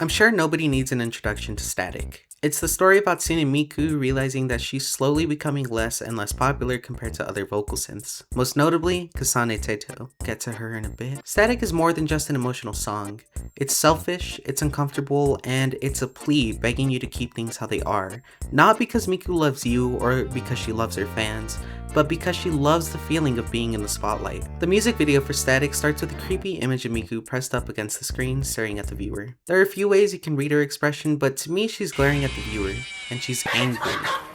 I'm sure nobody needs an introduction to Static. It's the story about Hatsune Miku realizing that she's slowly becoming less and less popular compared to other vocal synths. Most notably, Kasane Teto. Get to her in a bit. Static is more than just an emotional song. It's selfish, it's uncomfortable, and it's a plea begging you to keep things how they are. Not because Miku loves you or because she loves her fans, but because she loves the feeling of being in the spotlight. The music video for Static starts with a creepy image of Miku pressed up against the screen, staring at the viewer. There are a few ways you can read her expression, but to me she's glaring at the viewer, and she's angry.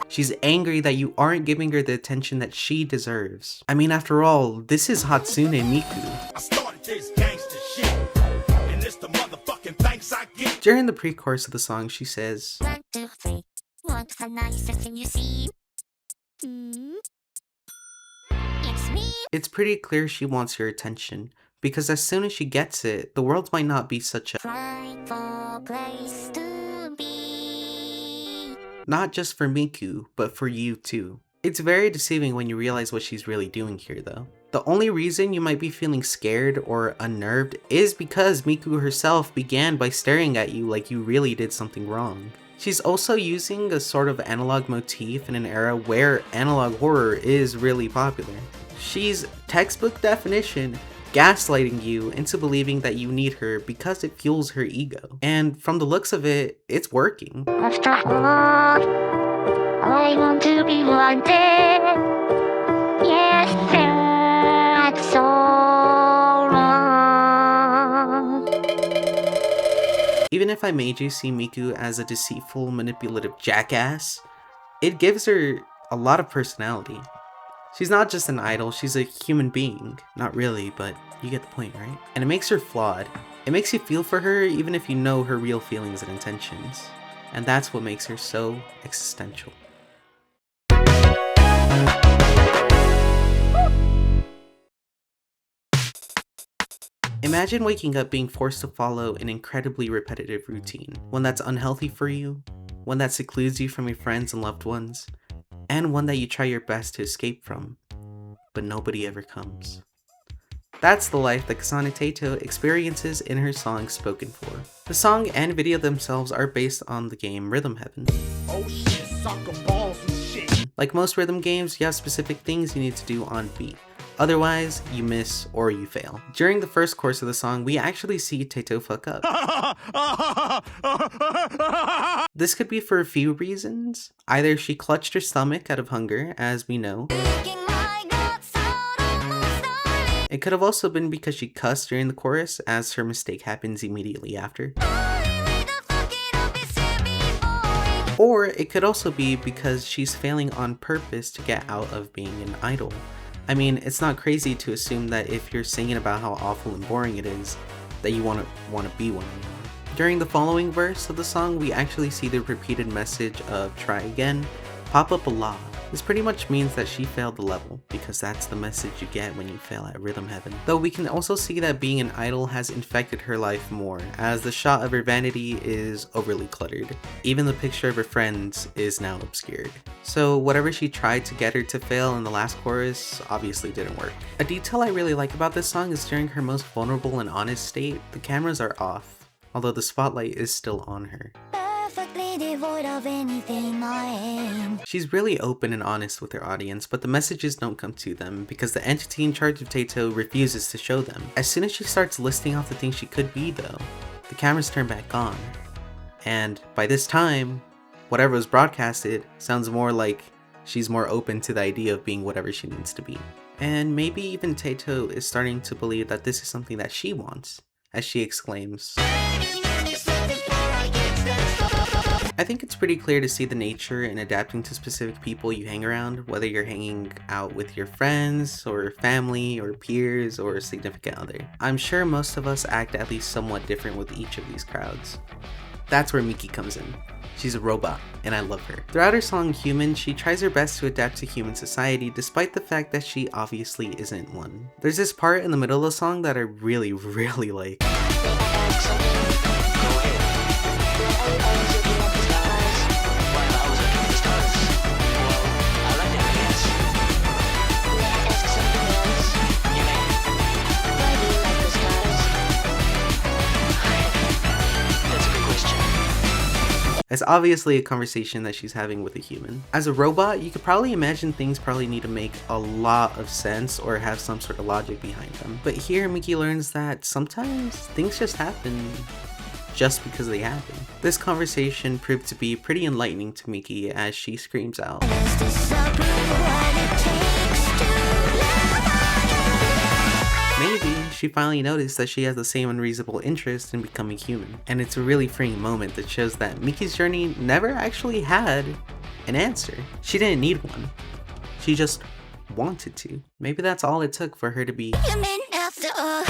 She's angry that you aren't giving her the attention that she deserves. I mean, after all, this is Hatsune Miku. I started this gangster shit, and it's the motherfucking thanks I get. During the pre-chorus of the song, she says, 1, 2, 3. What's the nicest thing you see? It's me. it's pretty clear she wants your attention, because as soon as she gets it, the world might not be such a Frightful place to be. not just for Miku, but for you too. It's very deceiving when you realize what she's really doing here though. The only reason you might be feeling scared or unnerved is because Miku herself began by staring at you like you really did something wrong. She's also using a sort of analog motif in an era where analog horror is really popular. She's, textbook definition, gaslighting you into believing that you need her because it fuels her ego. And from the looks of it, it's working. After all, I want to be like that. Yes, that's so wrong. Even if I made you see Miku as a deceitful, manipulative jackass, it gives her a lot of personality. She's not just an idol, she's a human being. Not really, but you get the point, right? And it makes her flawed. It makes you feel for her even if you know her real feelings and intentions. And that's what makes her so existential. Imagine waking up being forced to follow an incredibly repetitive routine, one that's unhealthy for you, one that secludes you from your friends and loved ones, and one that you try your best to escape from, but nobody ever comes. That's the life that Kasane Teto experiences in her song Spoken For. The song and video themselves are based on the game Rhythm Heaven. Oh shit, soccer balls and shit. Like most rhythm games, you have specific things you need to do on beat. Otherwise, you miss or you fail. During the first course of the song, we actually see Teto fuck up. This could be for a few reasons. Either she clutched her stomach out of hunger, as we know. It could have also been because she cussed during the chorus, as her mistake happens immediately after. Or it could also be because she's failing on purpose to get out of being an idol. I mean, it's not crazy to assume that if you're singing about how awful and boring it is, that you want to be one anymore. During the following verse of the song, we actually see the repeated message of try again pop up a lot. This pretty much means that she failed the level, because that's the message you get when you fail at Rhythm Heaven. Though we can also see that being an idol has infected her life more, as the shot of her vanity is overly cluttered. Even the picture of her friends is now obscured. So whatever she tried to get her to fail in the last chorus obviously didn't work. A detail I really like about this song is during her most vulnerable and honest state, the cameras are off, although the spotlight is still on her. Devoid of anything I am. She's really open and honest with her audience, but the messages don't come to them because the entity in charge of Teto refuses to show them. As soon as she starts listing off the things she could be though, the cameras turn back on. And by this time, whatever was broadcasted sounds more like she's more open to the idea of being whatever she needs to be. And maybe even Teto is starting to believe that this is something that she wants, as she exclaims, I think it's pretty clear to see the nature in adapting to specific people you hang around, whether you're hanging out with your friends, or family, or peers, or a significant other. I'm sure most of us act at least somewhat different with each of these crowds. That's where Miki comes in. She's a robot, and I love her. Throughout her song Human, she tries her best to adapt to human society despite the fact that she obviously isn't one. There's this part in the middle of the song that I really like. It's obviously a conversation that she's having with a human. As a robot, you could probably imagine things probably need to make a lot of sense or have some sort of logic behind them. But here, Miki learns that sometimes things just happen just because they happen. This conversation proved to be pretty enlightening to Miki as she screams out. Maybe she finally noticed that she has the same unreasonable interest in becoming human. And it's a really freeing moment that shows that Miki's journey never actually had an answer. She didn't need one. She just wanted to. Maybe that's all it took for her to be Human after all.